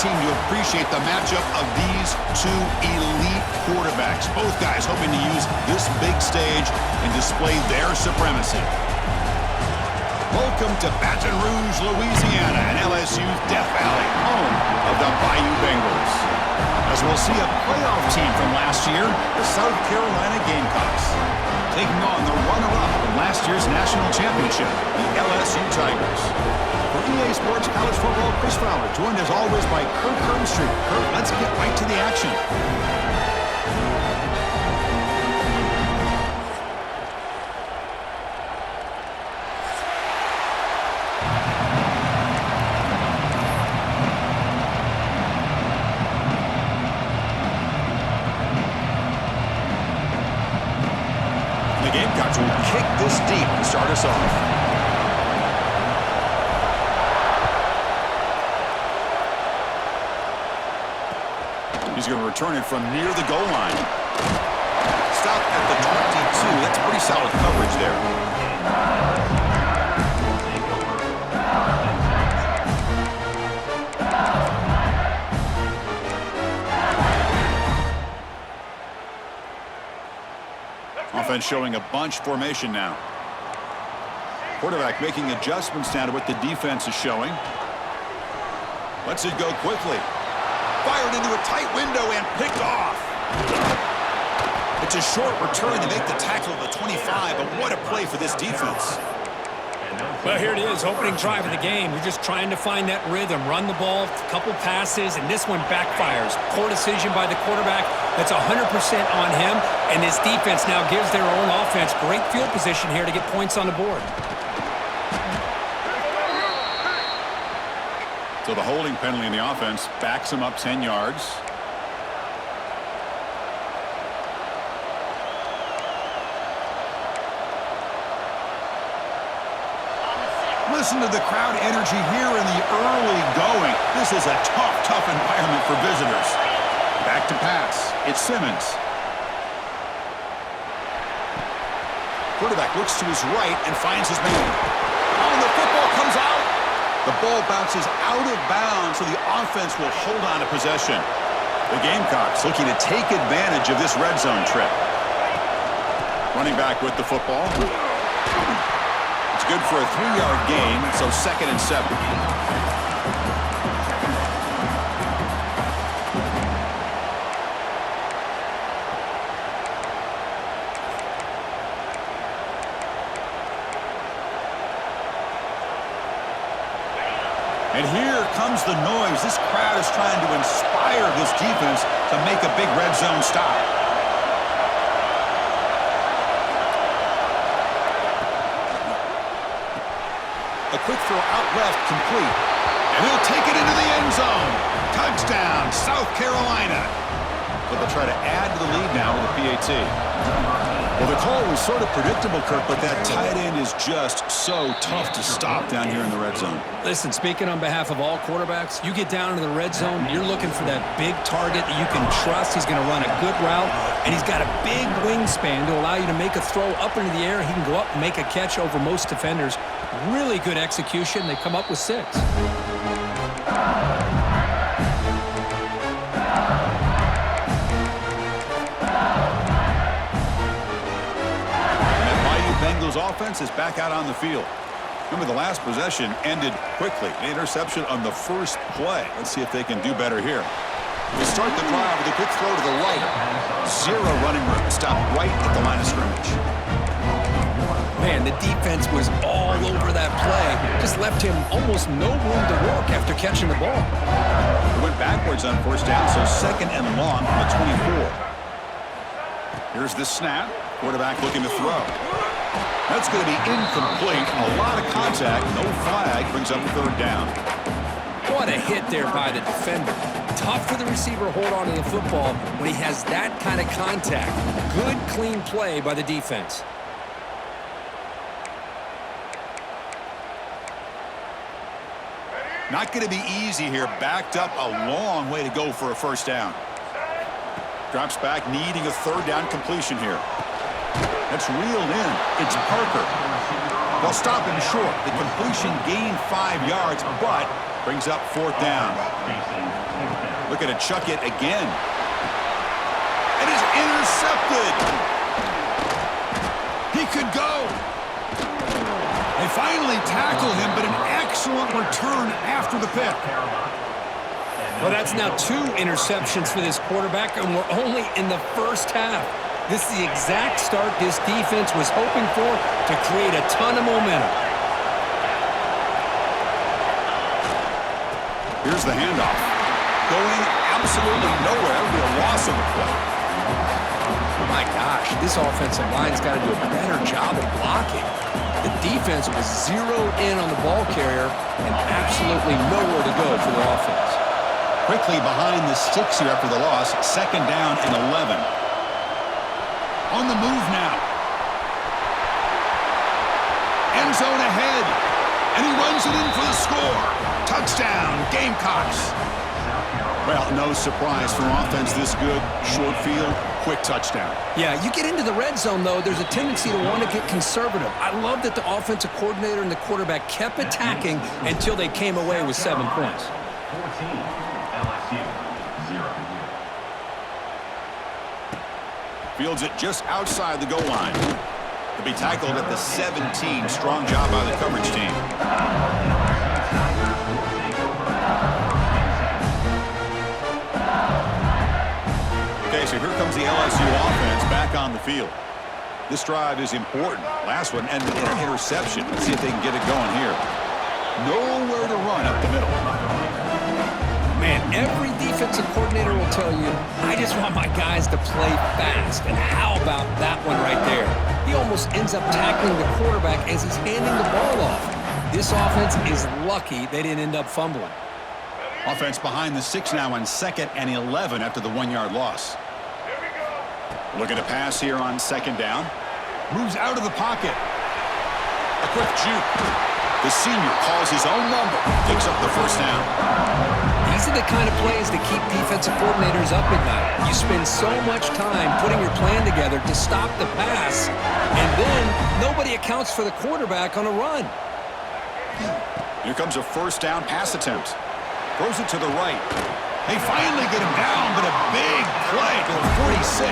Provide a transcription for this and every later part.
team to appreciate the matchup of these two elite quarterbacks. Both guys hoping to use this big stage and display their supremacy. Welcome to Baton Rouge, Louisiana, and LSU's Death Valley, home of the Bayou Bengals. As we'll see a playoff team from last year, the South Carolina Gamecocks, taking on the runner-up from last year's national championship, the LSU Tigers. For EA Sports College Football, Chris Fowler, joined as always by Kirk Hermstreet. Kirk, let's get right to the action. The Gamecocks will kick this deep to start us off. He's going to return it from near the goal line. Stop at the 22. That's pretty solid coverage there. Offense showing a bunch formation now. Quarterback making adjustments now to what the defense is showing. Lets it go quickly. Fired into a tight window and picked off. It's a short return to make the tackle of the 25, but what a play for this defense. Well, here it is, opening drive of the game. We're just trying to find that rhythm, run the ball, a couple passes, and this one backfires. Poor decision by the quarterback. That's 100% on him, and this defense now gives their own offense great field position here to get points on the board. So the holding penalty in the offense backs him up 10 yards. Listen to the crowd energy here in the early going. This is a tough environment for visitors. Back to pass. It's Simmons. Quarterback looks to his right and finds his man. Oh, and the football comes out. The ball bounces out of bounds, so the offense will hold on to possession. The Gamecocks looking to take advantage of this red zone trip. Running back with the football. It's good for a 3-yard gain, so 2nd and 7. And here comes the noise. This crowd is trying to inspire this defense to make a big red zone stop. A quick throw out left, complete. And he'll take it into the end zone. Touchdown, South Carolina. But they'll try to add to the lead now with the PAT. Well, the call was sort of predictable, Kirk, but that tight end is just so tough to stop down here in the red zone. Listen, speaking on behalf of all quarterbacks, you get down into the red zone, you're looking for that big target that you can trust. He's going to run a good route, and he's got a big wingspan to allow you to make a throw up into the air. He can go up and make a catch over most defenders. Really good execution. They come up with 6. Bengals offense is back out on the field. Remember, the last possession ended quickly. An interception on the first play. Let's see if they can do better here. They start the drive with a quick throw to the right. 0 running room. Stop right at the line of scrimmage. Man, the defense was all over that play. Just left him almost no room to work after catching the ball. It went backwards on 1st down, so 2nd and long from the 24. Here's the snap. Quarterback looking to throw. That's going to be incomplete. A lot of contact. No flag. Brings up 3rd down. What a hit there by the defender. Tough for the receiver to hold on to the football when he has that kind of contact. Good, clean play by the defense. Not going to be easy here. Backed up a long way to go for a 1st down. Drops back, needing a 3rd down completion here. That's reeled in. It's Parker. They'll stop him short. The completion gained 5 yards, but brings up 4th down. Looking to chuck it again. It is intercepted. He could go. They finally tackle him, but an excellent return after the pick. Well, that's now 2 interceptions for this quarterback, and we're only in the first half. This is the exact start this defense was hoping for to create a ton of momentum. Here's the handoff. Going absolutely nowhere. It'll be a loss of the play. My gosh, this offensive line's got to do a better job of blocking. The defense was zeroed in on the ball carrier and absolutely nowhere to go for the offense. Quickly behind the sticks here after the loss. 2nd down and 11. On the move now. End zone ahead. And he runs it in for the score. Touchdown, Gamecocks. Well, no surprise for offense this good. Short field, quick touchdown. Yeah, you get into the red zone, though, there's a tendency to want to get conservative. I love that the offensive coordinator and the quarterback kept attacking until they came away with 7 points. 14, LSU, 0. Fields it just outside the goal line. To be tackled at the 17. Strong job by the coverage team. Okay, so here comes the LSU offense back on the field. This drive is important. Last one ended in an interception. Let's see if they can get it going here. Nowhere to run up the middle. Man, every defensive coordinator will tell you, I just want my guys to play fast. And how about that one right there? He almost ends up tackling the quarterback as he's handing the ball off. This offense is lucky they didn't end up fumbling. Offense behind the 6 now on 2nd and 11 after the 1-yard loss. Looking to pass here on 2nd down. Moves out of the pocket. A quick juke. The senior calls his own number. Picks up the 1st down. These are the kind of plays that keep defensive coordinators up at night. You spend so much time putting your plan together to stop the pass, and then nobody accounts for the quarterback on a run. Here comes a 1st down pass attempt. Throws it to the right. They finally get him down, but a big play to the 46.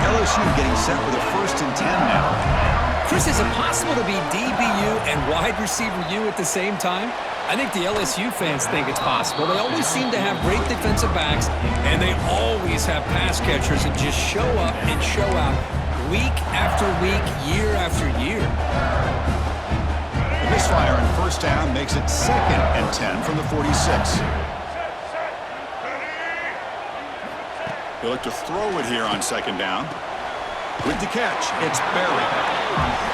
LSU getting set for the 1st and 10 now. Chris, is it possible to be DBU and wide receiver U at the same time? I think the LSU fans think it's possible. They always seem to have great defensive backs, and they always have pass catchers that just show up and show out week after week, year after year. The misfire on 1st down makes it 2nd and 10 from the 46. They look to throw it here on 2nd down. With the catch, it's Berry.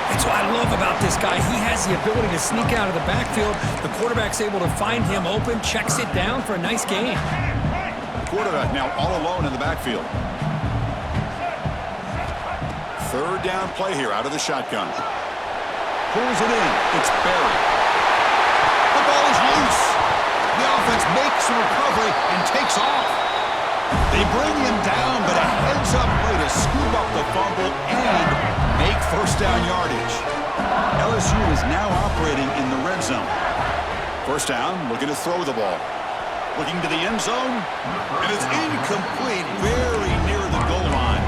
That's what I love about this guy. He has the ability to sneak out of the backfield. The quarterback's able to find him open, checks it down for a nice gain. The quarterback now all alone in the backfield. 3rd down play here out of the shotgun. Pulls it in. It's Berry. The ball is loose. The offense makes the recovery and takes off. They bring him down, but a heads-up play to scoop up the fumble and make 1st down yardage. LSU is now operating in the red zone. 1st down, looking to throw the ball. Looking to the end zone, and it's incomplete, very near the goal line.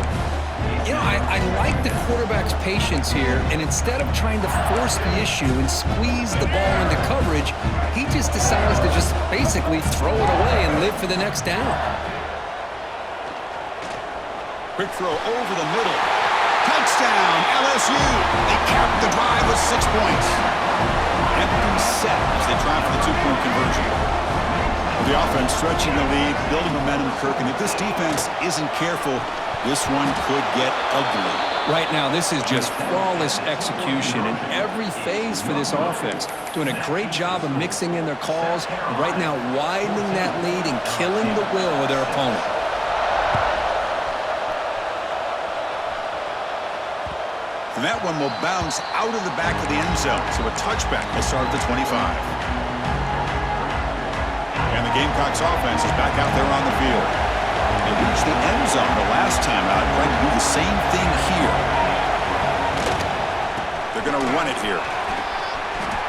You know, I like the quarterback's patience here, and instead of trying to force the issue and squeeze the ball into coverage, he just decides to just basically throw it away and live for the next down. Quick throw over the middle. Touchdown, LSU. They capped the drive with 6 points. Empty set as they try for the 2-point conversion. The offense stretching the lead, building momentum, Kirk, and if this defense isn't careful, this one could get ugly. Right now, this is just flawless execution in every phase for this offense. Doing a great job of mixing in their calls, and right now widening that lead and killing the will of their opponent. And that one will bounce out of the back of the end zone. So a touchback will start at the 25. And the Gamecocks offense is back out there on the field. They reached the end zone the last time out, trying to do the same thing here. They're going to run it here.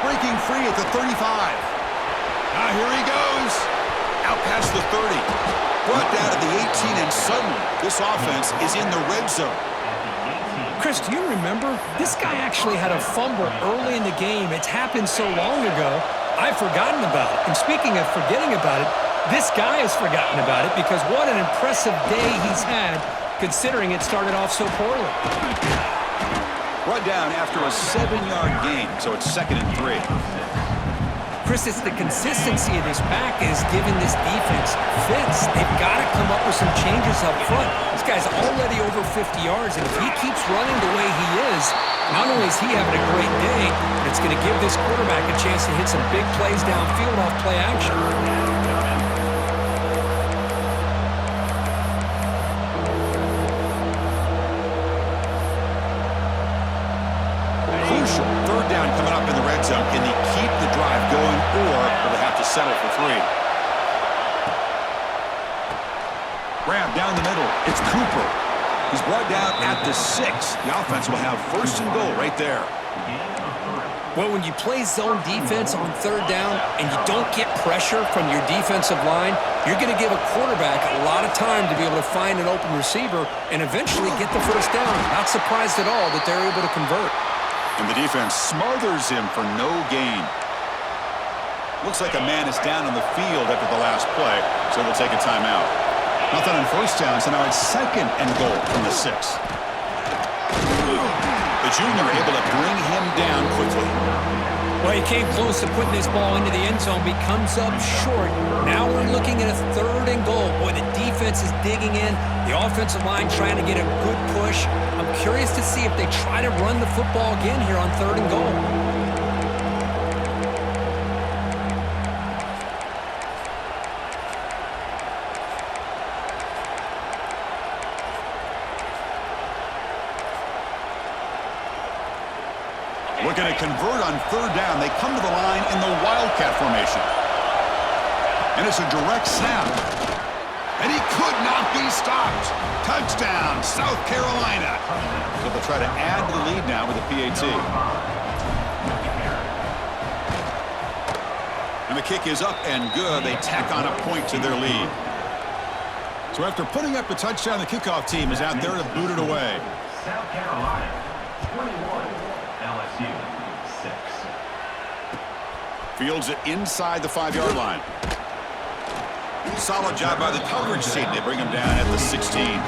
Breaking free at the 35. Now here he goes. Out past across the 30. Brought down to the 18, and suddenly this offense is in the red zone. Chris, do you remember? This guy actually had a fumble early in the game. It's happened so long ago, I've forgotten about it. And speaking of forgetting about it, this guy has forgotten about it because what an impressive day he's had considering it started off so poorly. Brought down after a 7-yard gain, so it's 2nd and 3. Chris, it's the consistency of this back is giving this defense fits. They've got to come up with some changes up front. This guy's already over 50 yards, and if he keeps running the way he is, not only is he having a great day, but it's going to give this quarterback a chance to hit some big plays downfield off play action. Crucial 3rd down coming up in the red zone. Can they keep the drive going, or will they have to settle for 3? Grab down the middle. It's Cooper. He's brought down at the 6. The offense will have 1st and goal right there. Well, when you play zone defense on 3rd down and you don't get pressure from your defensive line, you're going to give a quarterback a lot of time to be able to find an open receiver and eventually get the 1st down. Not surprised at all that they're able to convert. And the defense smothers him for no gain. Looks like a man is down on the field after the last play, so we'll take a timeout. Nothing on 1st down, so now it's 2nd and goal from the 6. The junior able to bring him down quickly. Well, he came close to putting this ball into the end zone, but he comes up short. Now we're looking at a 3rd and goal. Boy, the defense is digging in. The offensive line trying to get a good push. I'm curious to see if they try to run the football again here on 3rd and goal. Looking to convert on 3rd down. They come to the line in the Wildcat formation. And it's a direct snap. And he could not be stopped. Touchdown, South Carolina. So they'll try to add to the lead now with a PAT. And the kick is up and good. They tack on a point to their lead. So after putting up the touchdown, the kickoff team is out there to boot it away. South Carolina, 21. LSU, 6. Fields it inside the 5-yard line. Solid job by the coverage team. They bring him down at the 16.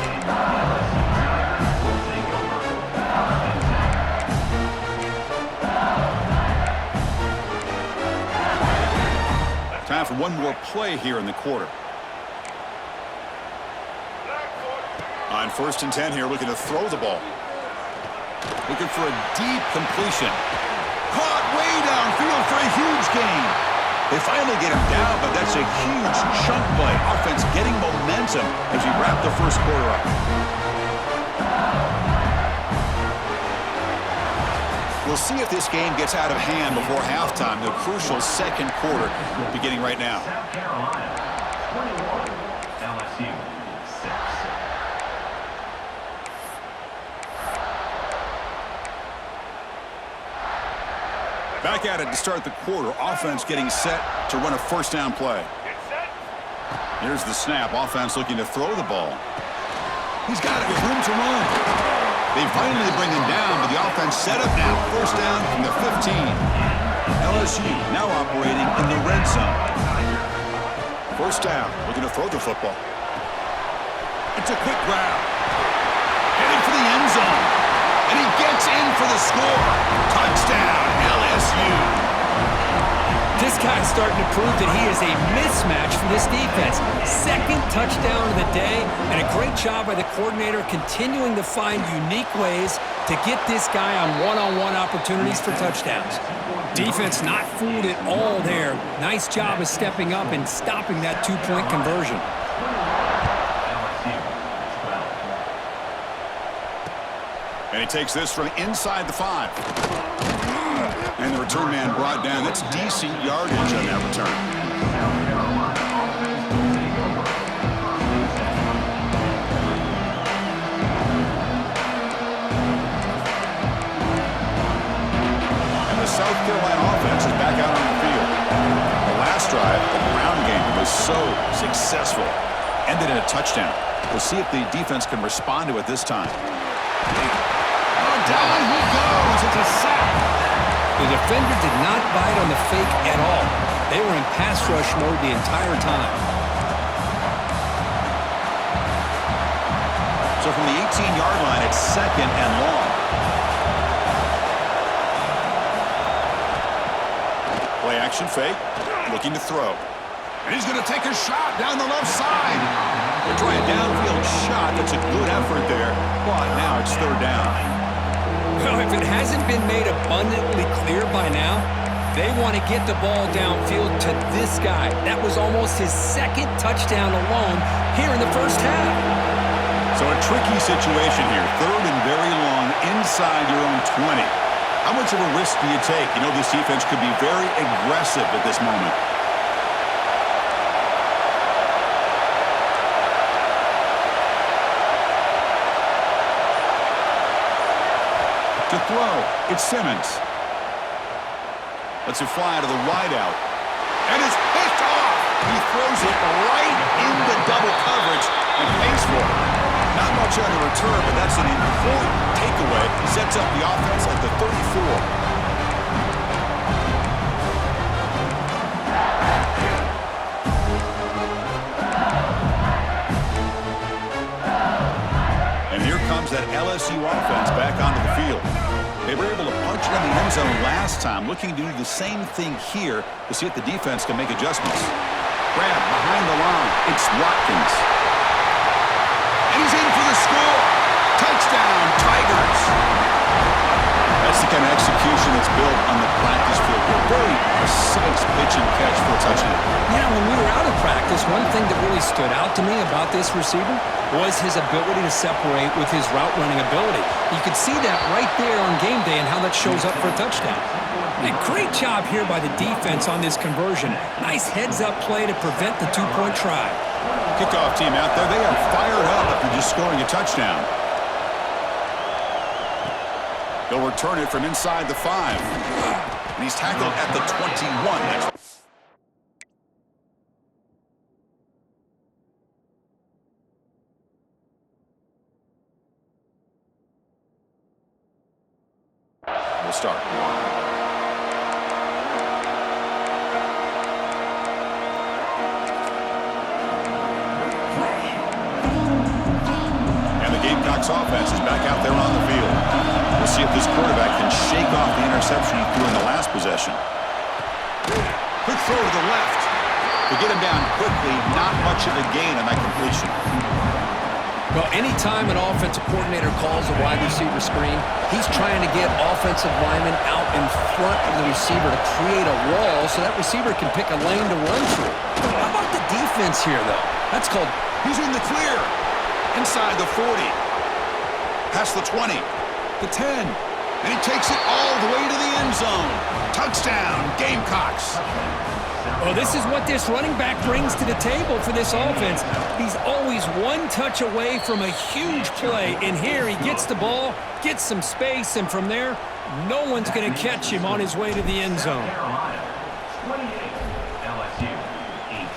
Time for one more play here in the quarter. On 1st and 10 here, looking to throw the ball. Looking for a deep completion. Caught way downfield for a huge gain. They finally get him down, but that's a huge chunk play. Offense getting momentum as we wrap the 1st quarter up. We'll see if this game gets out of hand before halftime. The crucial 2nd quarter beginning right now. South Carolina, 21. LSU, 6. Back at it to start the quarter. Offense getting set to run a 1st down play. Here's the snap. Offense looking to throw the ball. He's got it with room to run. They finally bring him down, but the offense set up now. 1st down from the 15. LSU now operating in the red zone. 1st down, looking to throw the football. It's a quick grab. Heading for the end zone. And he gets in for the score. Touchdown, LSU. This guy's starting to prove that he is a mismatch for this defense. 2nd touchdown of the day, and a great job by the coordinator continuing to find unique ways to get this guy on one-on-one opportunities for touchdowns. Defense not fooled at all there. Nice job of stepping up and stopping that 2-point conversion. And he takes this from inside the 5. And the return man brought down. That's decent yardage on that return. And the South Carolina offense is back out on the field. The last drive, the ground game was so Successful. Ended in a touchdown. We'll see if the defense can respond to it this time. Oh, down he goes. It's a sack. The defender did not bite on the fake at all. They were in pass rush mode the entire time. So from the 18-yard line, it's 2nd and long. Play action fake. Looking to throw. And he's going to take a shot down the left side. They're trying a downfield shot. That's a good effort there. But now it's 3rd down. Well, if it hasn't been made abundantly clear by now, they want to get the ball downfield to this guy. That was almost his 2nd touchdown alone here in the first half. So a tricky situation here. 3rd and very long inside your own 20. How much of a risk do you take? You know, this defense could be very aggressive at this moment. To throw, it's Simmons. Lets it fly to the wideout. And it's picked off. He throws it right into double coverage and pays for it. Not much on the return, but that's an important takeaway. Sets up the offense at the 34. That LSU offense back onto the field. They were able to punch it in the end zone last time, looking to do the same thing here to see if the defense can make adjustments. Grab behind the line. It's Watkins. And he's in for the score. Touchdown, Tigers. That's the kind of execution that's built on the practice field. Very precise pitch and catch for a touchdown. Yeah, when we were out of practice, one thing that really stood out to me about this receiver was his ability to separate with his route running ability. You could see that right there on game day and how that shows up for a touchdown. And great job here by the defense on this conversion. Nice heads-up play to prevent the 2-point try. Kickoff team out there, they are fired up after just scoring a touchdown. They'll return it from inside the 5. And he's tackled at the 21. We'll start. And the Gamecocks offense is back out there on the field. We'll see if this quarterback can shake off the interception he threw in the last possession. Quick throw to the left. To get him down quickly, not much of a gain on that completion. Well, anytime an offensive coordinator calls a wide receiver screen, he's trying to get offensive linemen out in front of the receiver to create a wall so that receiver can pick a lane to run through. How about the defense here, though? That's called... He's in the clear. Inside the 40. Past the 20. The 10. And he takes it all the way to the end zone. Touchdown, Gamecocks. Well, this is what this running back brings to the table for this offense. He's always one touch away from a huge play. And here he gets the ball, gets some space, and from there, no one's going to catch him on his way to the end zone. Carolina, 28. LSU, 18.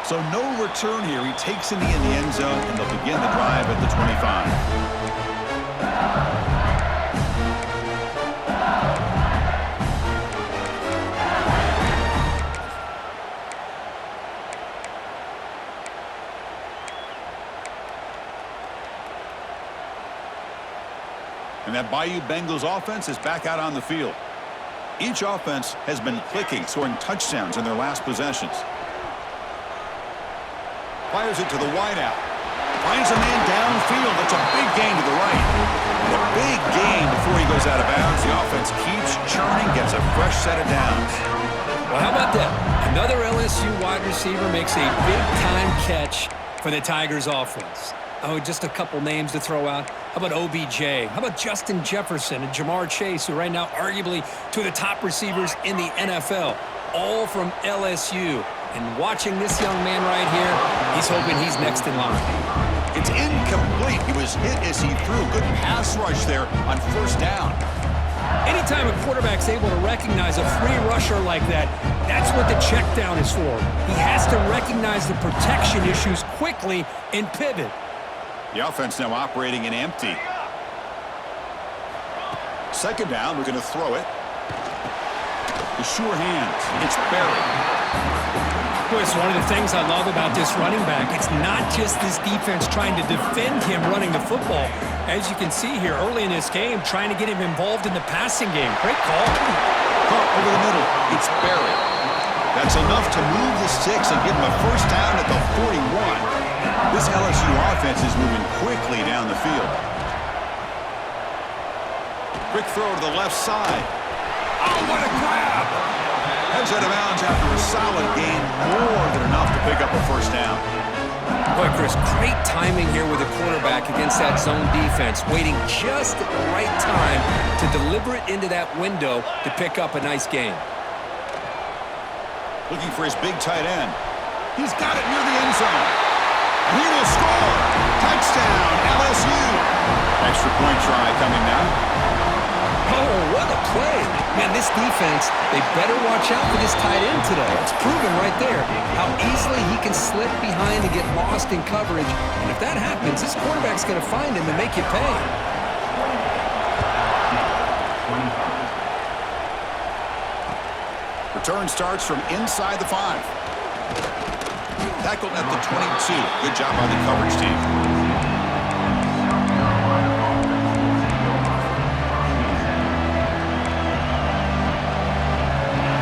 So no return here. He takes it in the end zone, and they'll begin the drive at the 25. And that Bayou Bengals offense is back out on the field. Each offense has been clicking, scoring touchdowns in their last possessions. Fires it to the wideout. Finds a man downfield. That's a big gain to the right. And a big gain before he goes out of bounds. The offense keeps churning, gets a fresh set of downs. Well, how about that? Another LSU wide receiver makes a big-time catch for the Tigers offense. Oh, just a couple names to throw out. How about OBJ? How about Justin Jefferson and Jamar Chase, who right now arguably two of the top receivers in the NFL, all from LSU. And watching this young man right here, he's hoping he's next in line. It's incomplete. He was hit as he threw. Good pass rush there on first down. Anytime a quarterback's able to recognize a free rusher like that, that's what the check down is for. He has to recognize the protection issues quickly and pivot. The offense now operating in empty. Second down, we're going to throw it. The sure hands. It's buried. Boy, it's one of the things I love about this running back. It's not just this defense trying to defend him running the football. As you can see here early in this game, trying to get him involved in the passing game. Great call. Caught over the middle. It's buried. That's enough to move the sticks and give him a first down at the 41. This LSU offense is moving quickly down the field. Quick throw to the left side. Oh, what a grab! Heads out of bounds after a solid gain, more than enough to pick up a first down. Boy, Chris, great timing here with the quarterback against that zone defense, waiting just at the right time to deliver it into that window to pick up a nice gain. Looking for his big tight end. He's got it near the end zone. And he will score. Touchdown, LSU. Extra point try coming now. Oh, what a play. Man, this defense, they better watch out for this tight end today. It's proven right there how easily he can slip behind and get lost in coverage. And if that happens, this quarterback's going to find him and make you pay. Return starts from inside the 5. Tackled at the 22. Good job by the coverage team.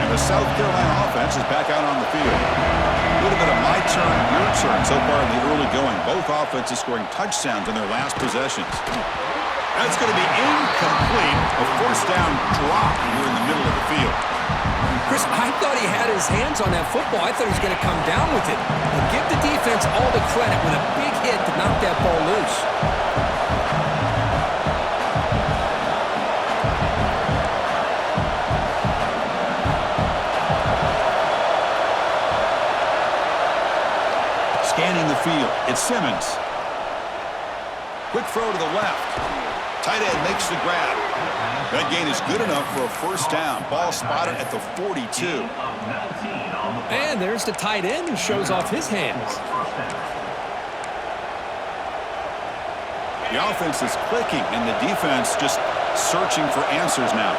And the South Carolina offense is back out on the field. A little bit of my turn, your turn so far in the early going. Both offenses scoring touchdowns in their last possessions. That's going to be incomplete. A first down drop here in the middle of the field. Chris, I thought he had his hands on that football. I thought he was going to come down with it. But give the defense all the credit with a big hit to knock that ball loose. Scanning the field, it's Simmons. Quick throw to the left. Tight end makes the grab. That gain is good enough for a first down. Ball spotted at the 42. And there's the tight end who shows off his hands. The offense is clicking, and the defense just searching for answers now.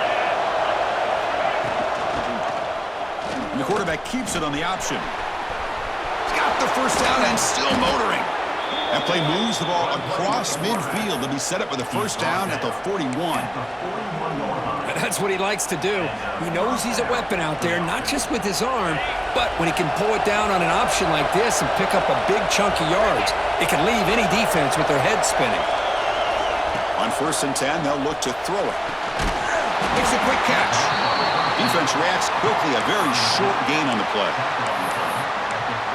And the quarterback keeps it on the option. He's got the first down and still motoring. That play moves the ball across midfield to be set up with a first down at the 41. That's what he likes to do. He knows he's a weapon out there, not just with his arm, but when he can pull it down on an option like this and pick up a big chunk of yards, it can leave any defense with their head spinning. On 1st and 10, they'll look to throw it. Makes a quick catch. Defense reacts quickly, a very short gain on the play.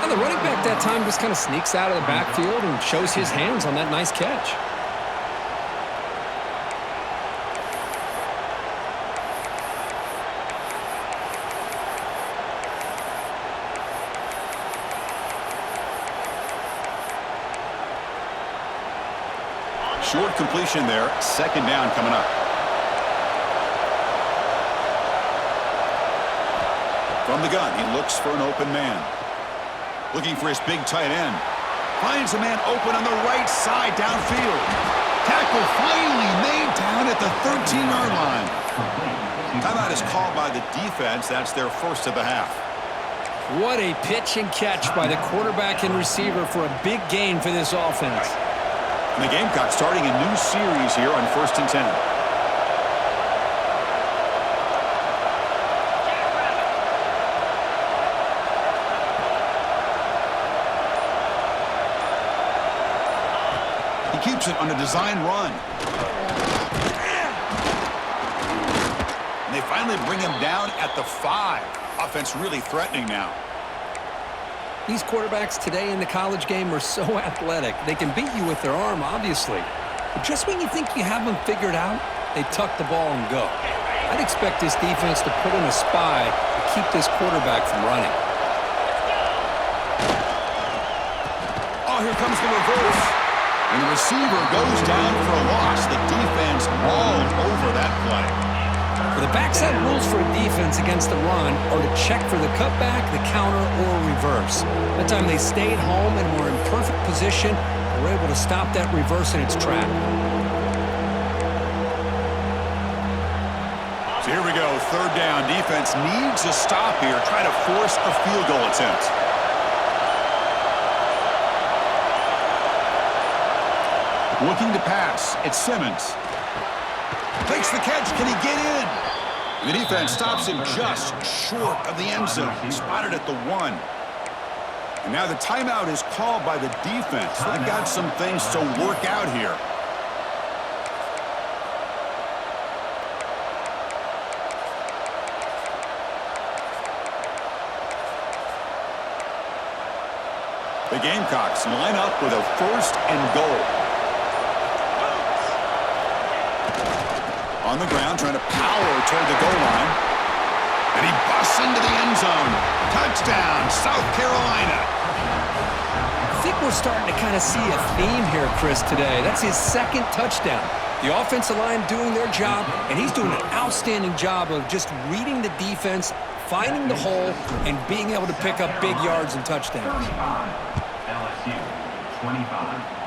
And the running back that time just kind of sneaks out of the backfield and shows his hands on that nice catch. Short completion there. Second down coming up. From the gun, he looks for an open man. Looking for his big tight end. Finds a man open on the right side downfield. Tackle finally made down at the 13-yard line. Timeout is called by the defense. That's their first of the half. What a pitch and catch by the quarterback and receiver for a big gain for this offense. And the Gamecocks starting a new series here on 1st and 10. Keeps it on a design run. And they finally bring him down at the 5. Offense really threatening now. These quarterbacks today in the college game are so athletic. They can beat you with their arm, obviously. But just when you think you have them figured out, they tuck the ball and go. I'd expect this defense to put in a spy to keep this quarterback from running. Oh, here comes the reverse. And the receiver goes down for a loss. The defense all over that play. The backside rules for a defense against the run are to check for the cutback, the counter, or reverse. That time they stayed home and were in perfect position. They were able to stop that reverse in its track. So here we go, third down. Defense needs a stop here. Try to force a field goal attempt. Looking to pass. It's Simmons. Takes the catch. Can he get in? The defense stops him just short of the end zone. Spotted at the 1. And now the timeout is called by the defense. They've got some things to work out here. The Gamecocks line up with a first and goal. On the ground, trying to power toward the goal line. And he busts into the end zone. Touchdown, South Carolina. I think we're starting to kind of see a theme here, Chris, today. That's his second touchdown. The offensive line doing their job, and he's doing an outstanding job of just reading the defense, finding the hole, and being able to pick up big yards and touchdowns. LSU 25.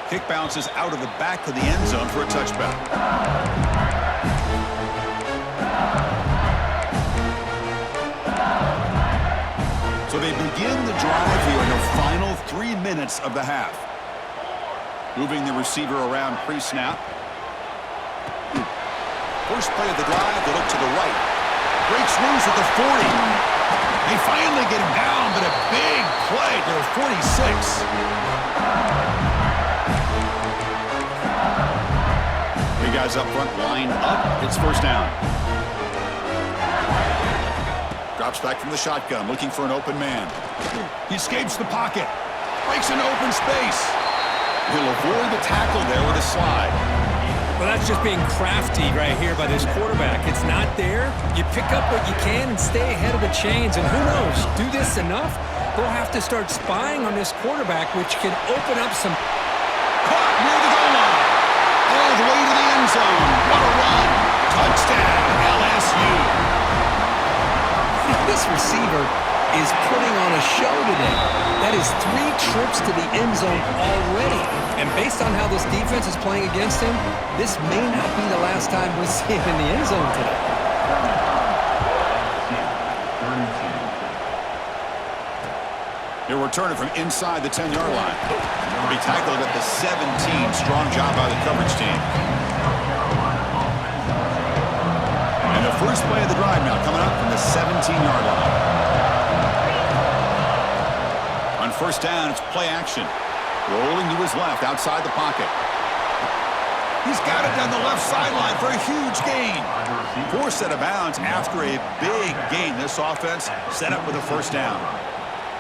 Kick bounces out of the back of the end zone for a touchback. So they begin the drive here in the final 3 minutes of the half. Moving the receiver around pre-snap. First play of the drive, they look to the right. Breaks loose at the 40. They finally get him down, but a big play to the 46. Three guys up front, lined up. It's first down. Drops back from the shotgun, looking for an open man. He escapes the pocket. Breaks into open space. He'll avoid the tackle there with a slide. Well, that's just being crafty right here by this quarterback. It's not there. You pick up what you can and stay ahead of the chains. And who knows, do this enough, they'll have to start spying on this quarterback, which can open up some... Caught near the goal line. All the way to the end zone. What a run. Touchdown, LSU. This receiver is putting on a show today. That is 3 trips to the end zone already. And based on how this defense is playing against him, this may not be the last time we see him in the end zone today. He'll return it from inside the 10-yard line. He'll be tackled at the 17. Strong job by the coverage team. And the first play of the drive now coming up from the 17-yard line. On first down, it's play action. Rolling to his left, outside the pocket. He's got it down the left sideline for a huge gain. Forced out of bounds after a big gain. This offense set up with a first down.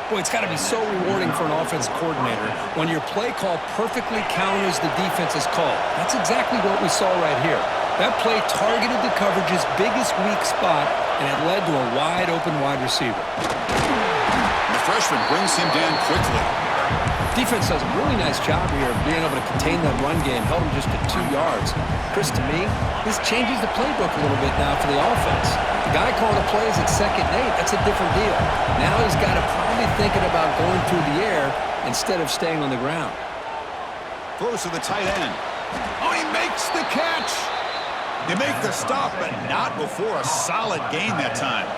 Boy, it's got to be so rewarding for an offense coordinator when your play call perfectly counters the defense's call. That's exactly what we saw right here. That play targeted the coverage's biggest weak spot, and it led to a wide-open wide receiver. The freshman brings him down quickly. Defense does a really nice job here of being able to contain that run game, held him just at 2 yards. Chris, to me, this changes the playbook a little bit now for the offense. The guy calling the plays at 2nd and 8, that's a different deal. Now he's got to probably thinking about going through the air instead of staying on the ground. Throws to the tight end. Oh, he makes the catch. They make the stop, but not before a solid gain that time.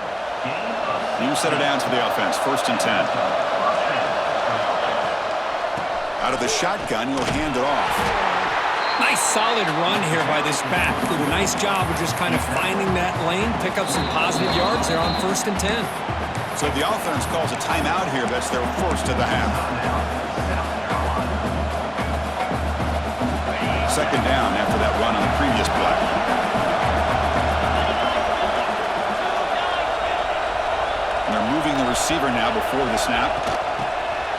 You set it down to the offense, 1st and 10. Out of the shotgun, you'll hand it off. Nice solid run here by this back. Did a nice job of just kind of finding that lane, pick up some positive yards there on 1st and 10. So the offense calls a timeout here. That's their first of the half. 2nd down after that run on the previous play. And they're moving the receiver now before the snap.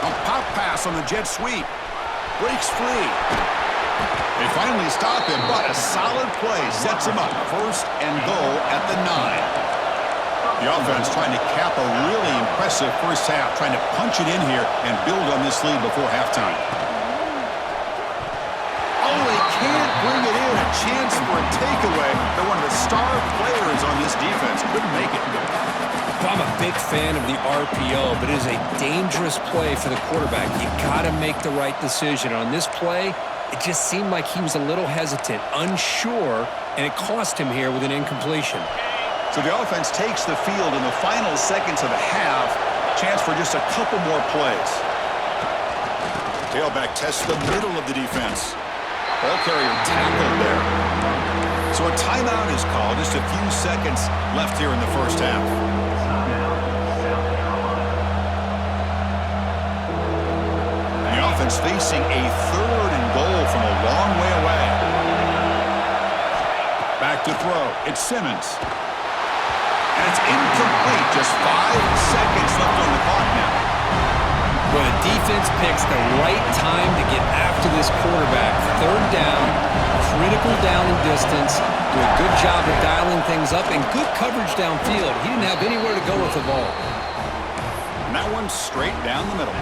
A pop pass on the jet sweep. Breaks free. They finally stop him, but a solid play sets him up. 1st and goal at the 9. The offense trying to cap a really impressive first half, trying to punch it in here and build on this lead before halftime. Oh, they can't bring it in. A chance for a takeaway, but one of the star players on this defense couldn't make it. Well, I'm a big fan of the RPO, but it is a dangerous play for the quarterback. You got to make the right decision. On this play, it just seemed like he was a little hesitant, unsure, and it cost him here with an incompletion. So the offense takes the field in the final seconds of the half. Chance for just a couple more plays. Tailback tests the middle of the defense. Ball carrier tackled there. So a timeout is called. Just a few seconds left here in the first half. The offense facing a 3rd and goal from a long way away. Back to throw. It's Simmons. And it's incomplete. Just 5 seconds left on the clock now. Well, the defense picks the right time to get after this quarterback. 3rd down, critical down and distance. Do a good job of dialing things up and good coverage downfield. He didn't have anywhere to go with the ball. And that one's straight down the middle.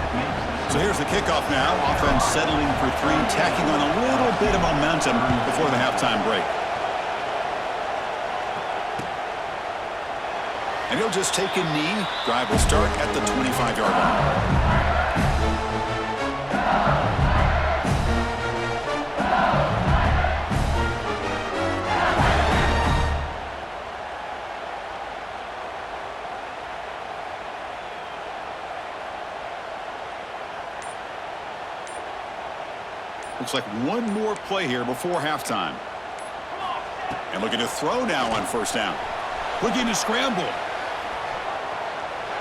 So here's the kickoff now. Offense settling for 3, tacking on a little bit of momentum before the halftime break. And he'll just take a knee. Drive will start at the 25-yard line. Looks like one more play here before halftime. And looking to throw now on 1st down. Looking to scramble.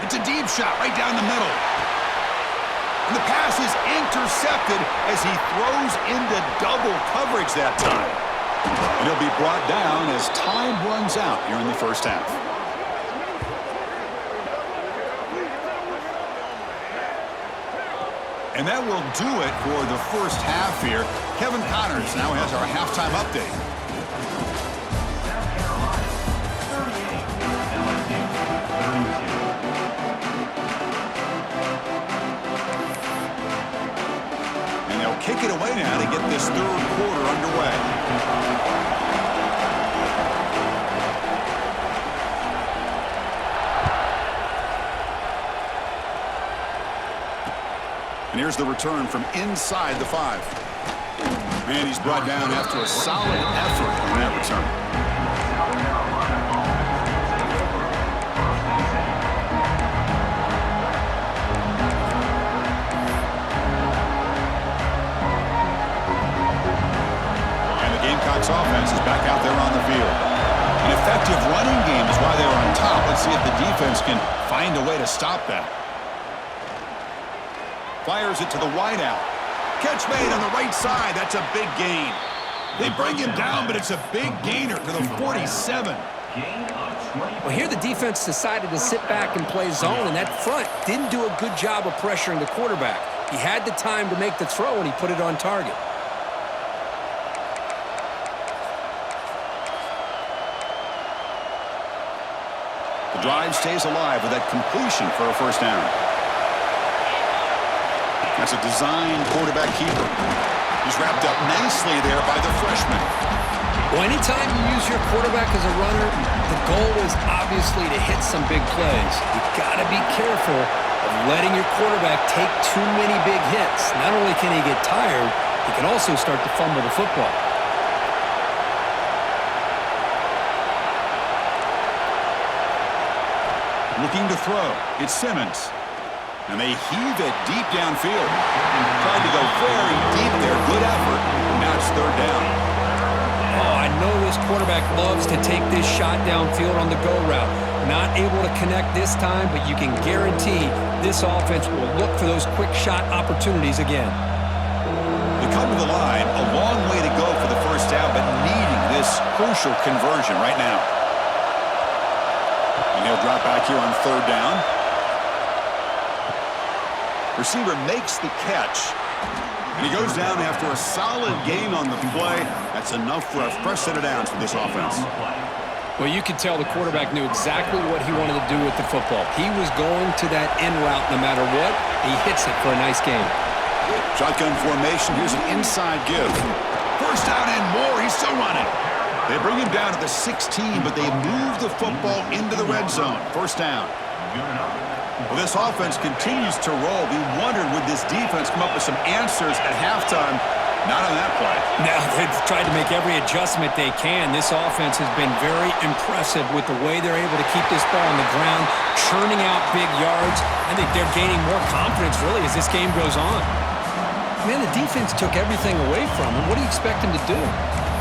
It's a deep shot right down the middle. And the pass is intercepted as he throws into double coverage that time. And he'll be brought down as time runs out here in the first half. And that will do it for the first half here. Kevin Connors now has our halftime update. And they'll kick it away now to get this 3rd quarter underway. And here's the return from inside the 5. And he's brought down after a solid effort on that return. And the Gamecocks offense is back out there on the field. An effective running game is why they were on top. Let's see if the defense can find a way to stop that. Fires it to the wideout. Catch made on the right side. That's a big gain. They bring him down, but it's a big gainer to the 47. Well, here the defense decided to sit back and play zone, and that front didn't do a good job of pressuring the quarterback. He had the time to make the throw, and he put it on target. The drive stays alive with that completion for a 1st down. That's a designed quarterback keeper. He's wrapped up nicely there by the freshman. Well, anytime you use your quarterback as a runner, the goal is obviously to hit some big plays. You've got to be careful of letting your quarterback take too many big hits. Not only can he get tired, he can also start to fumble the football. Looking to throw. It's Simmons. And they heave it deep downfield. Tried to go very deep there. Good effort. Now it's 3rd down. Oh, I know this quarterback loves to take this shot downfield on the go route. Not able to connect this time, but you can guarantee this offense will look for those quick shot opportunities again. They come to the line. A long way to go for the 1st down, but needing this crucial conversion right now. And he'll drop back here on 3rd down. Receiver makes the catch. And he goes down after a solid gain on the play. That's enough for a fresh set of downs for this offense. Well, you could tell the quarterback knew exactly what he wanted to do with the football. He was going to that in route no matter what. He hits it for a nice gain. Shotgun formation. Here's an inside give. First down and more. He's still running. They bring him down to the 16, but they move the football into the red zone. First down. Well, this offense continues to roll. We wondered, would this defense come up with some answers at halftime? Not on that play. Now they've tried to make every adjustment they can. This offense has been very impressive with the way they're able to keep this ball on the ground, churning out big yards. I think they're gaining more confidence, really, as this game goes on. Man, the defense took everything away from him. What do you expect him to do?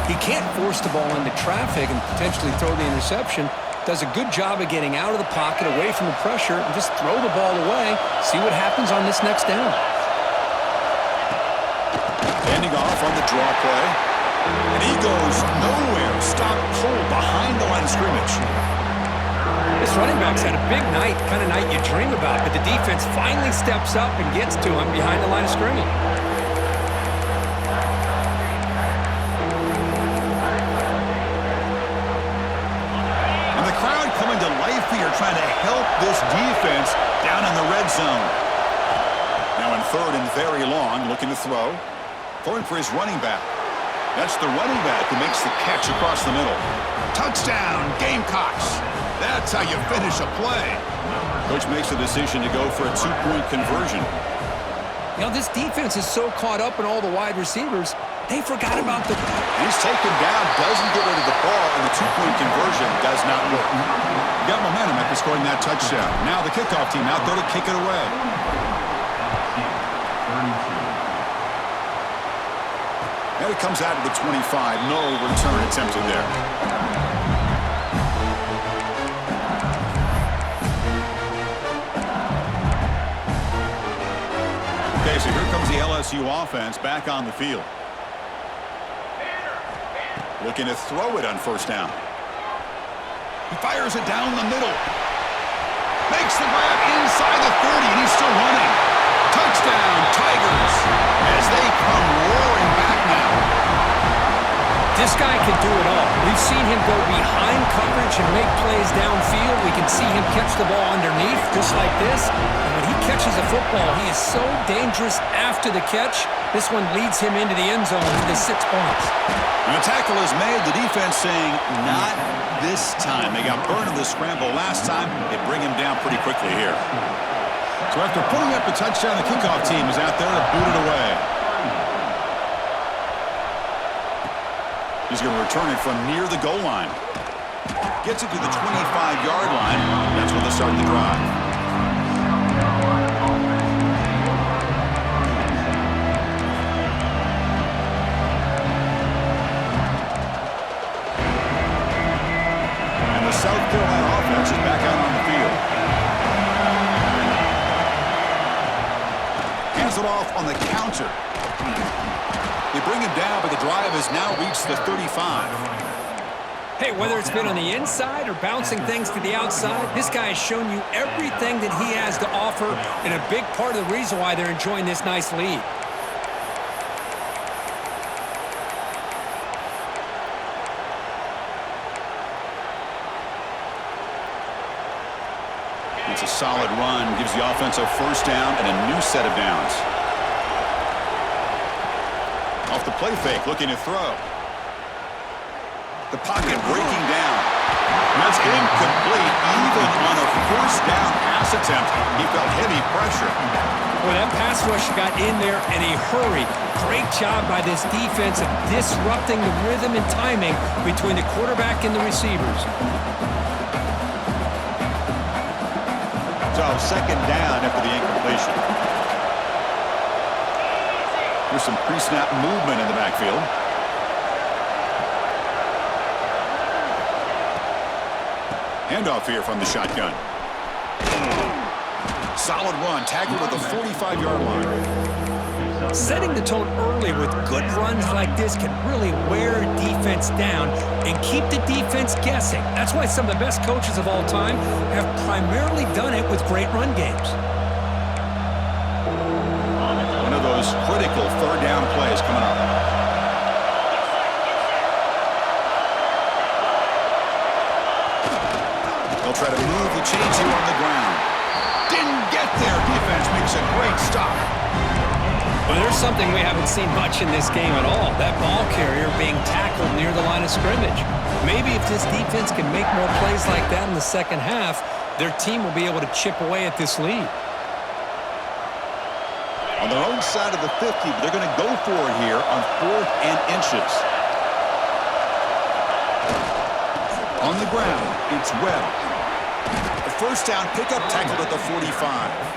He can't force the ball into traffic and potentially throw the interception. Does a good job of getting out of the pocket, away from the pressure, and just throw the ball away. See what happens on this next down. Handing off on the draw play. And he goes nowhere. Stop pull behind the line of scrimmage. This running back's had a big night, kind of night you dream about, but the defense finally steps up and gets to him behind the line of scrimmage. And the crowd coming to life here, trying to help this defense down in the red zone. Now in third and very long, looking to throw. Throwing for his running back. That's the running back who makes the catch across the middle. Touchdown, Gamecocks. That's how you finish a play. Coach makes a decision to go for a two-point conversion. You know, this defense is so caught up in all the wide receivers, they forgot about the... He's taken down, doesn't get rid of the ball, and the two-point conversion does not work. Got momentum after scoring that touchdown. Now the kickoff team out there to kick it away. And it comes out of the 25. No return attempted there. Okay, so here comes the LSU offense back on the field. Looking to throw it on first down. He fires it down the middle. Makes the grab inside the 30, and he's still running. Touchdown, Tigers, as they come roaring back now. This guy can do it all. We've seen him go behind coverage and make plays downfield. We can see him catch the ball underneath, just like this. And when he catches a football, he is so dangerous after the catch. This one leads him into the end zone for the 6 points. And a tackle is made. The defense saying, not this time. They got burned in the scramble last time. They bring him down pretty quickly here. So after putting up a touchdown, the kickoff team is out there to boot it away. He's going to return it from near the goal line. Gets it to the 25-yard line. That's where they start the drive. And the South Carolina offense is back out on the field. Hands it off on the counter. They bring him down, but the drive has now reached the 35. Hey, whether it's been on the inside or bouncing things to the outside, this guy has shown you everything that he has to offer, and a big part of the reason why they're enjoying this nice lead. It's a solid run, gives the offense a first down and a new set of downs. Off the play fake, looking to throw. The pocket breaking down. That's incomplete. Even on a first down pass attempt, he felt heavy pressure. Well, that pass rush got in there in a hurry. Great job by this defense of disrupting the rhythm and timing between the quarterback and the receivers. So second down after the incompletion. There's some pre-snap movement in the backfield. Handoff here from the shotgun. Solid run, tackled at the 45-yard line. Setting the tone early with good runs like this can really wear a defense down and keep the defense guessing. That's why some of the best coaches of all time have primarily done it with great run games. One of those critical third down plays coming up. They'll try to move the chains here on the ground. Didn't get there. Defense makes a great stop. Well, there's something we haven't seen much in this game at all. That ball carrier being tackled near the line of scrimmage. Maybe if this defense can make more plays like that in the second half, their team will be able to chip away at this lead. On their own side of the 50, but they're going to go for it here on 4th and inches. On the ground, it's Webb. The first down pickup tackled at the 45.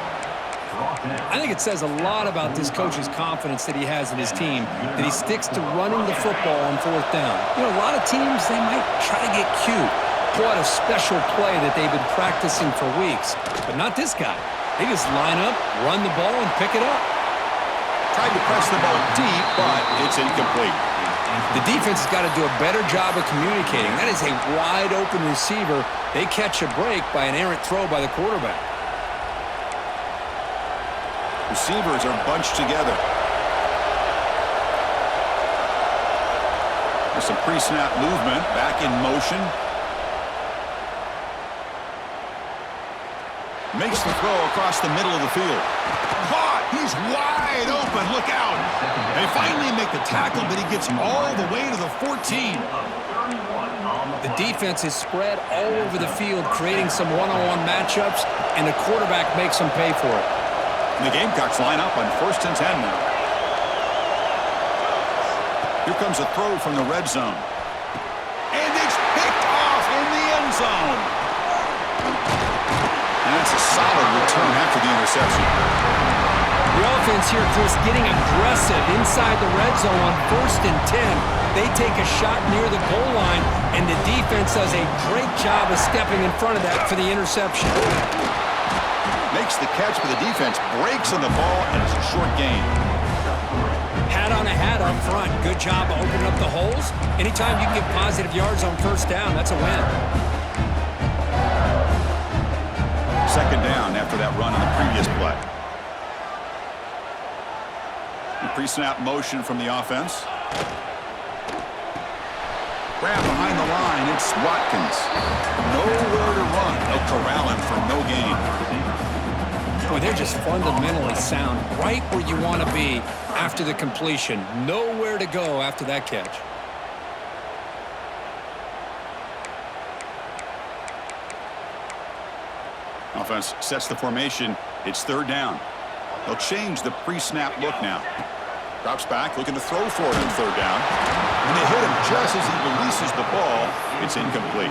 I think it says a lot about this coach's confidence that he has in his team, that he sticks to running the football on 4th down. You know, a lot of teams, they might try to get cute, pull out a special play that they've been practicing for weeks, but not this guy. They just line up, run the ball, and pick it up. Tried to press the ball deep, but it's incomplete. The defense has got to do a better job of communicating. That is a wide-open receiver. They catch a break by an errant throw by the quarterback. Receivers are bunched together. There's some pre-snap movement, back in motion. Makes the throw across the middle of the field. Caught! He's wide open. Look out! They finally make the tackle, but he gets all the way to the 14. The defense is spread all over the field, creating some one-on-one matchups, and the quarterback makes them pay for it. And the Gamecocks line up on 1st and 10 now. Here comes a throw from the red zone. And it's picked off in the end zone. And that's a solid return after the interception. The offense here, Chris, getting aggressive inside the red zone on 1st and 10. They take a shot near the goal line, and the defense does a great job of stepping in front of that for the interception. Makes the catch, but the defense breaks on the ball, and it's a short gain. Hat on a hat up front. Good job of opening up the holes. Anytime you can get positive yards on 1st down, that's a win. 2nd down after that run on the previous play. The pre-snap motion from the offense. Grab behind the line, it's Watkins. Nowhere to run. They'll corral him for no gain. Boy, they're just fundamentally sound, right where you want to be after the completion. Nowhere to go after that catch. Offense sets the formation. It's 3rd down. They'll change the pre-snap look now. Drops back, looking to throw for it on 3rd down. And they hit him just as he releases the ball. It's incomplete.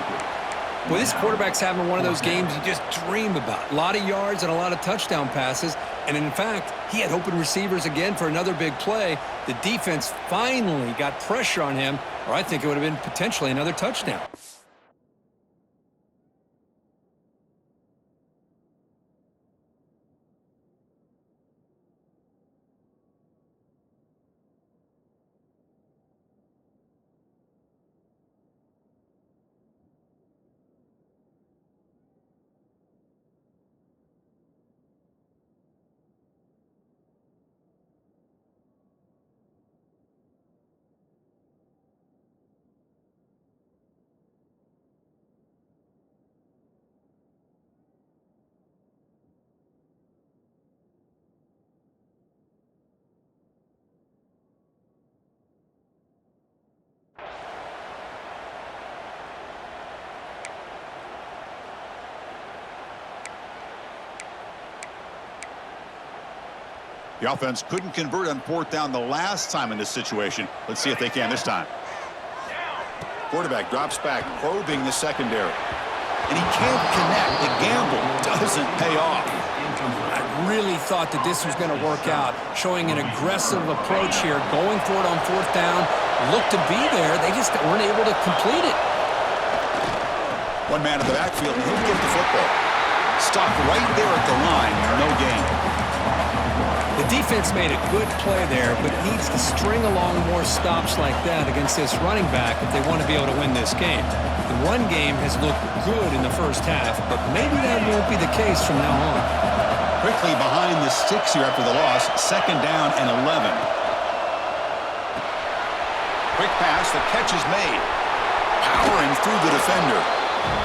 Well, this quarterback's having one of those games you just dream about. A lot of yards and a lot of touchdown passes. And in fact, he had open receivers again for another big play. The defense finally got pressure on him, or I think it would have been potentially another touchdown. The offense couldn't convert on 4th down the last time in this situation. Let's see if they can this time. Quarterback drops back, probing the secondary. And he can't connect. The gamble doesn't pay off. I really thought that this was going to work out, showing an aggressive approach here, going for it on 4th down. Looked to be there. They just weren't able to complete it. One man in the backfield, and he'll get the football. Stopped right there at the line. No gain. The defense made a good play there, but needs to string along more stops like that against this running back if they want to be able to win this game. The run game has looked good in the first half, but maybe that won't be the case from now on. Quickly behind the sticks here after the loss. 2nd down and 11. Quick pass, the catch is made. Powering through the defender.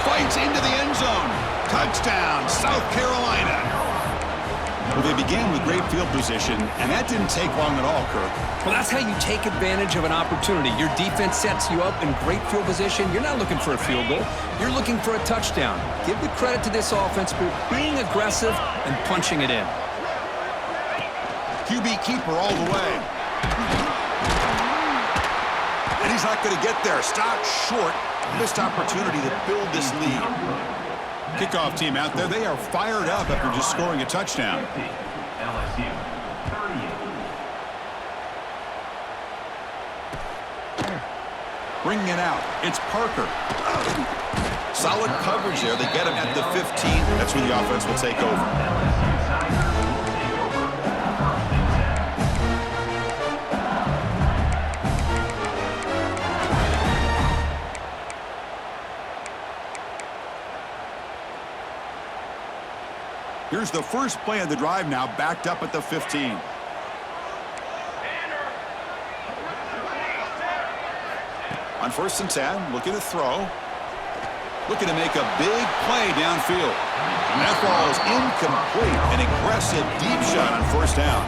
Fights into the end zone. Touchdown, South Carolina. Well, they began with great field position, and that didn't take long at all, Kirk. Well, that's how you take advantage of an opportunity. Your defense sets you up in great field position. You're not looking for a field goal. You're looking for a touchdown. Give the credit to this offense for being aggressive and punching it in. QB keeper all the way. And he's not going to get there. Stop short. Missed opportunity to build this lead. Kickoff team out there. They are fired up after just scoring a touchdown. LSU 38. Bringing it out. It's Parker. Solid coverage there. They get him at the 15. That's where the offense will take over. Here's the first play of the drive now, backed up at the 15. On 1st and 10, looking to throw. Looking to make a big play downfield. And that ball is incomplete. An aggressive deep shot on 1st down.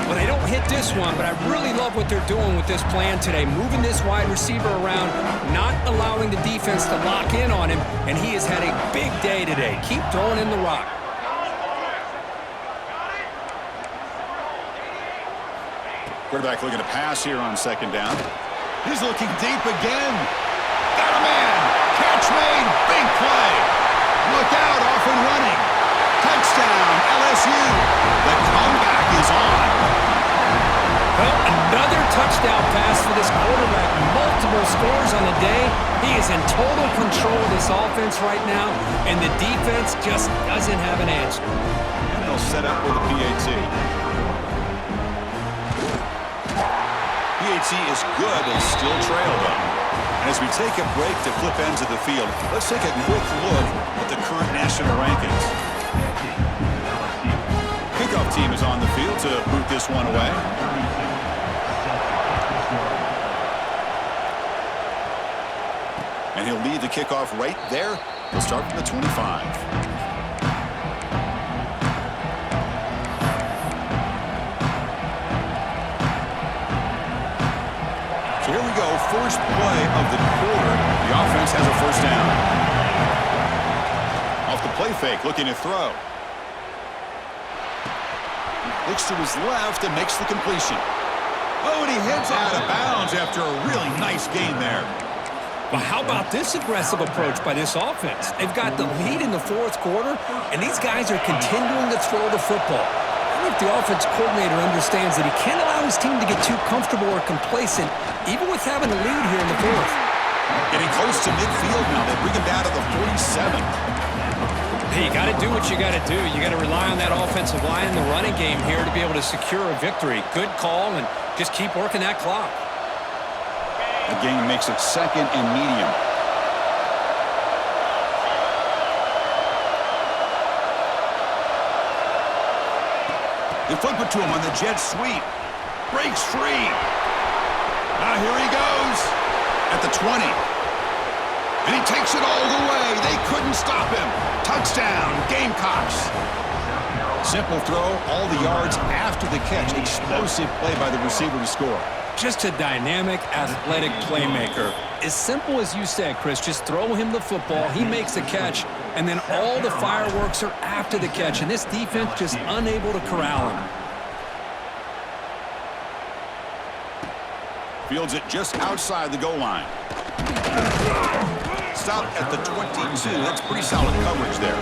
Well, they don't hit this one, but I really love what they're doing with this plan today. Moving this wide receiver around, not allowing the defense to lock in on him, and he has had a big day today. Keep throwing in the rock. Quarterback looking to pass here on 2nd down. He's looking deep again. Got a man. Catch made. Big play. Look out. Off and running. Touchdown. LSU. The comeback is on. Well, another touchdown pass for this quarterback. Multiple scores on the day. He is in total control of this offense right now, and the defense just doesn't have an answer. And they'll set up with a PAT. PAT is good and still trail though. And as we take a break to flip ends of the field, let's take a quick look at the current national rankings. Kickoff team is on the field to boot this one away. And he'll lead the kickoff right there. He'll start from the 25. Here we go, first play of the quarter. The offense has a 1st down. Off the play fake, looking to throw. Looks to his left and makes the completion. Oh, and he heads out of bounds after a really nice gain there. Well, how about this aggressive approach by this offense? They've got the lead in the 4th quarter, and these guys are continuing to throw the football. I don't know if the offense coordinator understands that he can't allow his team to get too comfortable or complacent, even with having a lead here in the 4th. Getting close to midfield now. They bring him down to the 47. Hey, you got to do what you got to do. You got to rely on that offensive line in the running game here to be able to secure a victory. Good call, and just keep working that clock. The game makes it 2nd and medium. They flip it to him on the jet sweep. Breaks free. Now here he goes at the 20. And he takes it all the way. They couldn't stop him. Touchdown, Gamecocks. Simple throw, all the yards after the catch. Explosive play by the receiver to score. Just a dynamic, athletic playmaker. As simple as you said, Chris, just throw him the football, he makes a catch, and then all the fireworks are after the catch, and this defense just unable to corral him. Fields it just outside the goal line. Stopped at the 22. That's pretty solid coverage there.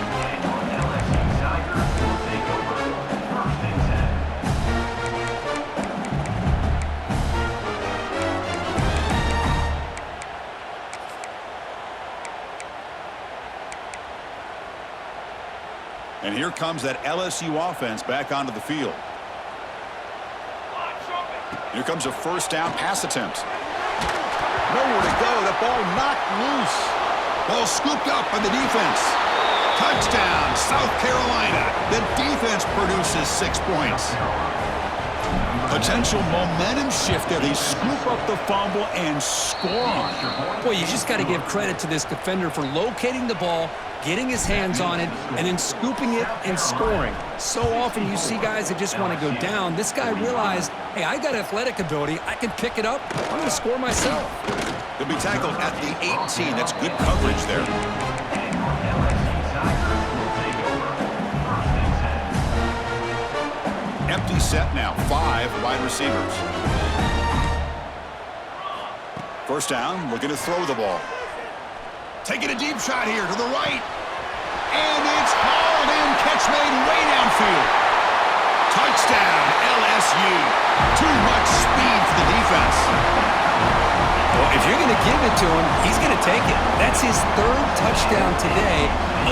And here comes that LSU offense back onto the field. Here comes a 1st down pass attempt. Nowhere to go. The ball knocked loose. Ball scooped up by the defense. Touchdown, South Carolina. The defense produces 6 points. Potential momentum shift there. They scoop up the fumble and score on it. Boy, you just got to give credit to this defender for locating the ball, getting his hands on it, and then scooping it and scoring. So often you see guys that just want to go down. This guy realized, hey, I got athletic ability. I can pick it up. I'm going to score myself. He'll be tackled at the 18. That's good coverage there. Empty set now. 5 wide receivers. First down, looking to throw the ball. Taking a deep shot here to the right. And it's hauled in. Catch made way downfield. Touchdown, LSU. Too much speed for the defense. Well, if you're going to give it to him, he's going to take it. That's his 3rd touchdown today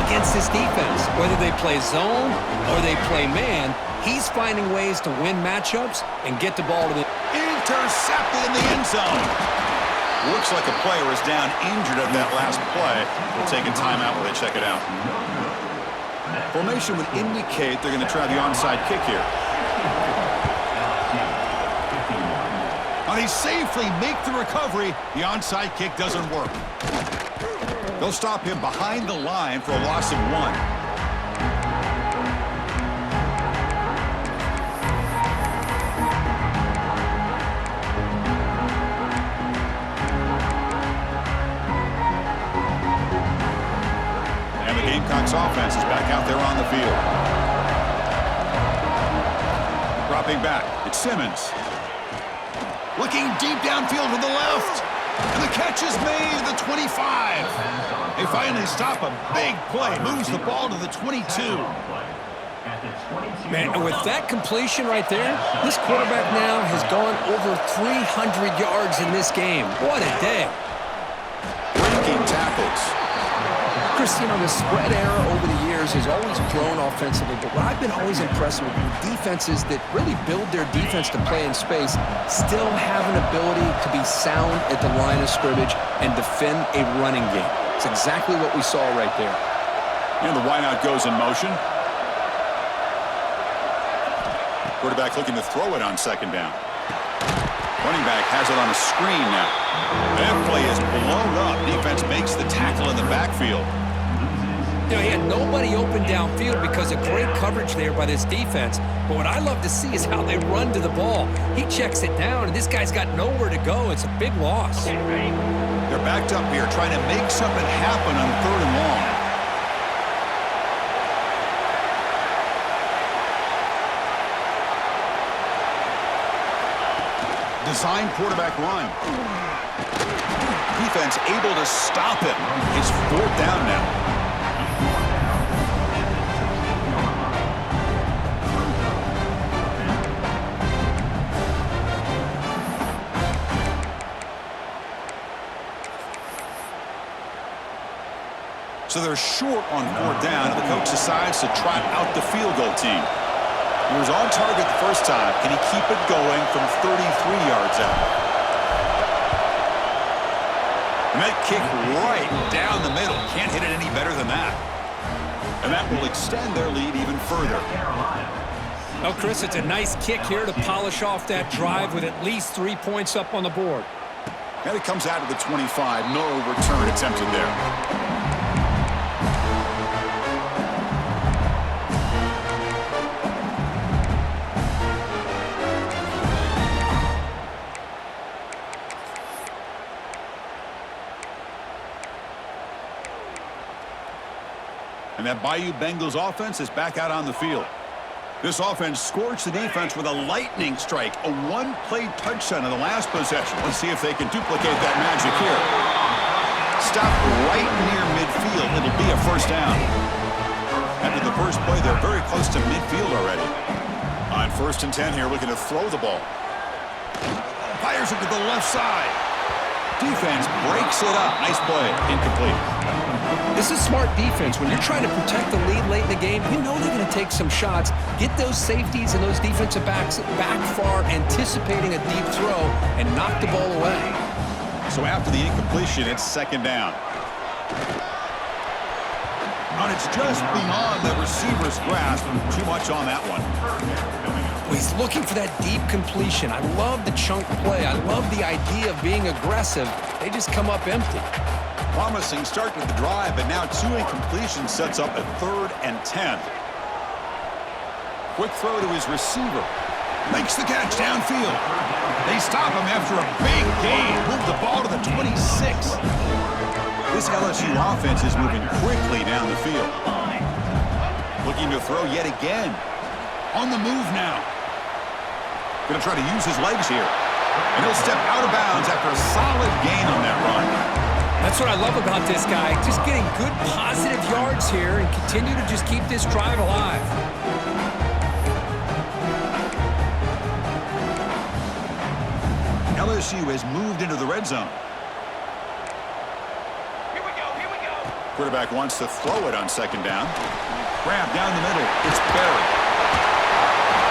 against this defense. Whether they play zone or they play man, he's finding ways to win matchups and get the ball to the... Intercepted in the end zone. Looks like a player is down injured at that last play. We'll take a timeout while they check it out. Formation would indicate they're going to try the onside kick here. Now they safely make the recovery. The onside kick doesn't work. They'll stop him behind the line for a loss of 1. Gamecocks offense is back out there on the field. Dropping back, it's Simmons. Looking deep downfield to the left. And the catch is made at the 25. They finally stop a big play. Moves the ball to the 22. Man, and with that completion right there, this quarterback now has gone over 300 yards in this game. What a day. Breaking tackles. Chris, you know, the spread era over the years has always grown offensively, but what I've been always impressed with defenses that really build their defense to play in space still have an ability to be sound at the line of scrimmage and defend a running game. It's exactly what we saw right there. And the wideout goes in motion. Quarterback looking to throw it on 2nd down. Running back has it on a screen now. That play is blown up. Defense makes the tackle in the backfield. You know, he had nobody open downfield because of great coverage there by this defense. But what I love to see is how they run to the ball. He checks it down, and this guy's got nowhere to go. It's a big loss. They're backed up here trying to make something happen on 3rd and long. Design quarterback run. Defense able to stop him. It's 4th down now. So they're short on 4th down, and the coach decides to trot out the field goal team. He was on target the first time. Can he keep it going from 33 yards out? And that kick right down the middle. Can't hit it any better than that. And that will extend their lead even further. Oh, Chris, it's a nice kick here to polish off that drive with at least 3 points up on the board. And it comes out of the 25. No return attempted there. And that Bayou Bengals offense is back out on the field. This offense scorched the defense with a lightning strike, a 1-play touchdown in the last possession. Let's see if they can duplicate that magic here. Stop right near midfield. It'll be a 1st down. After the first play, they're very close to midfield already. On 1st and 10 here, looking to throw the ball. Fires it to the left side. Defense breaks it up. Nice play. Incomplete. This is smart defense. When you're trying to protect the lead late in the game, you know they're going to take some shots, get those safeties and those defensive backs back far, anticipating a deep throw, and knock the ball away. So after the incompletion, it's 2nd down. And it's just beyond the receiver's grasp. Too much on that one. Well, he's looking for that deep completion. I love the chunk play. I love the idea of being aggressive. They just come up empty. Promising start to the drive, but now 2 incompletions sets up a 3rd and 10. Quick throw to his receiver. Makes the catch downfield. They stop him after a big gain. Move the ball to the 26. This LSU offense is moving quickly down the field. Looking to throw yet again. On the move now. Going to try to use his legs here. And he'll step out of bounds after a solid gain on that run. That's what I love about this guy. Just getting good positive yards here and continue to just keep this drive alive. LSU has moved into the red zone. Here we go. Quarterback wants to throw it on 2nd down. Grab down the middle. It's buried.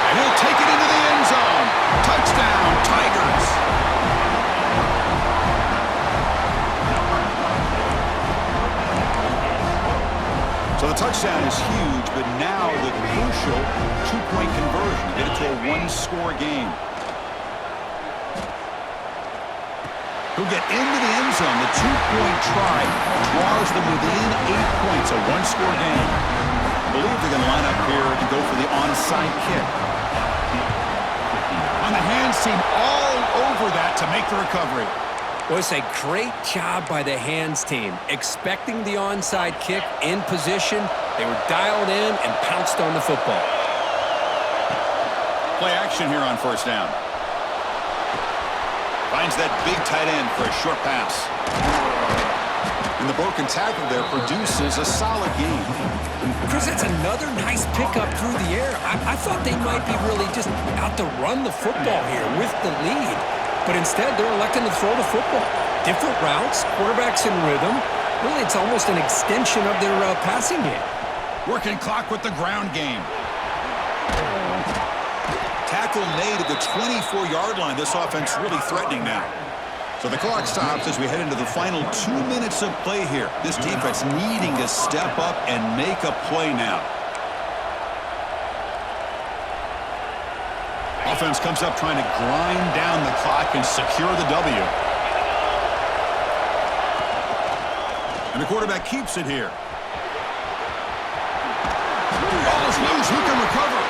And he'll take it into the end zone. Touchdown, Tigers. So the touchdown is huge, but now the crucial 2-point conversion to get it to a 1-score game. Who get into the end zone. The 2-point try draws them within 8 points, a 1-score game. I believe they're going to line up here and go for the onside kick. On the hands team, all over that to make the recovery. Well, it's a great job by the hands team. Expecting the onside kick in position, they were dialed in and pounced on the football. Play action here on 1st down. Finds that big tight end for a short pass. And the broken tackle there produces a solid gain. Chris, that's another nice pickup through the air. I thought they might be really just out to run the football here with the lead. But instead, they're electing to throw the football. Different routes, quarterbacks in rhythm. Really, it's almost an extension of their passing game. Working clock with the ground game. Tackle made at the 24-yard line. This offense really threatening now. So the clock stops as we head into the final 2 minutes of play here. This defense needing to step up and make a play now. Offense comes up trying to grind down the clock and secure the W. And the quarterback keeps it here. Ball is loose. Who can recover?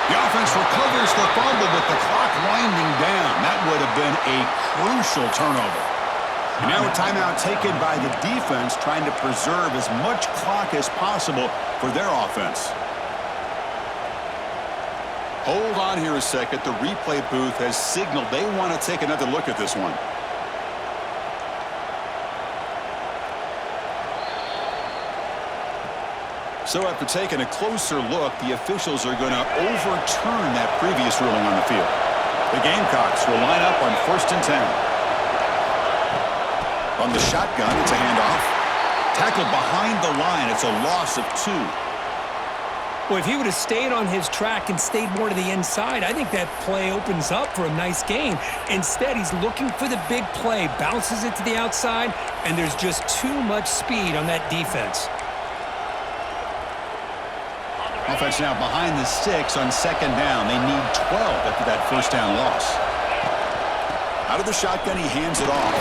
The offense recovers the fumble with the clock winding down. That would have been a crucial turnover. And now a timeout taken by the defense trying to preserve as much clock as possible for their offense. Hold on here a second. The replay booth has signaled they want to take another look at this one. So after taking a closer look, the officials are going to overturn that previous ruling on the field. The Gamecocks will line up on 1st and 10. From the shotgun, it's a handoff. Tackled behind the line, it's a loss of 2. Well, if he would have stayed on his track and stayed more to the inside, I think that play opens up for a nice gain. Instead, he's looking for the big play, bounces it to the outside, and there's just too much speed on that defense. Offense now behind the sticks on 2nd down. They need 12 after that 1st down loss. Out of the shotgun, he hands it off.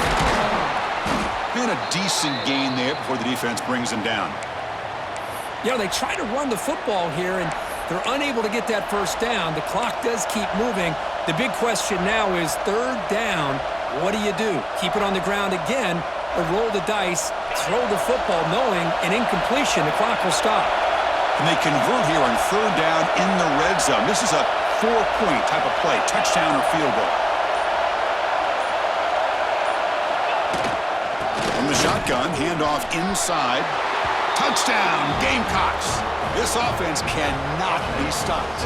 And a decent gain there before the defense brings him down. Yeah, they try to run the football here, and they're unable to get that 1st down. The clock does keep moving. The big question now is 3rd down. What do you do? Keep it on the ground again, or roll the dice, throw the football, knowing an incompletion, the clock will stop. And they convert here on 3rd down in the red zone. This is a 4-point type of play, touchdown or field goal. From the shotgun, handoff inside. Touchdown, Gamecocks. This offense cannot be stopped.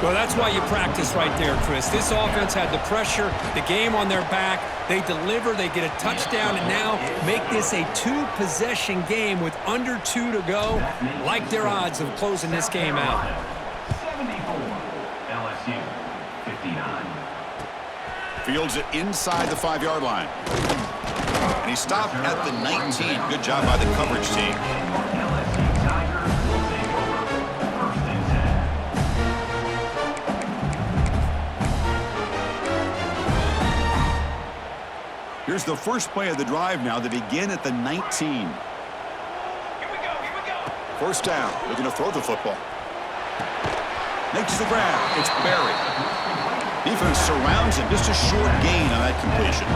Well, that's why you practice right there, Chris. This offense had the pressure, the game on their back. They deliver, they get a touchdown, and now make this a 2-possession game with under 2 to go. Like their odds of closing this game out. 74, LSU 59. Fields it inside the 5-yard line. And he stopped at the 19. Good job by the coverage team. is the first play of the drive now. They begin at the 19. Here we go. First down. Looking to throw the football. Makes the grab. It's buried. Defense surrounds him. Just a short gain on that completion.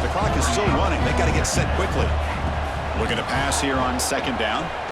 The clock is still running. They got to get set quickly. Looking to pass here on second down.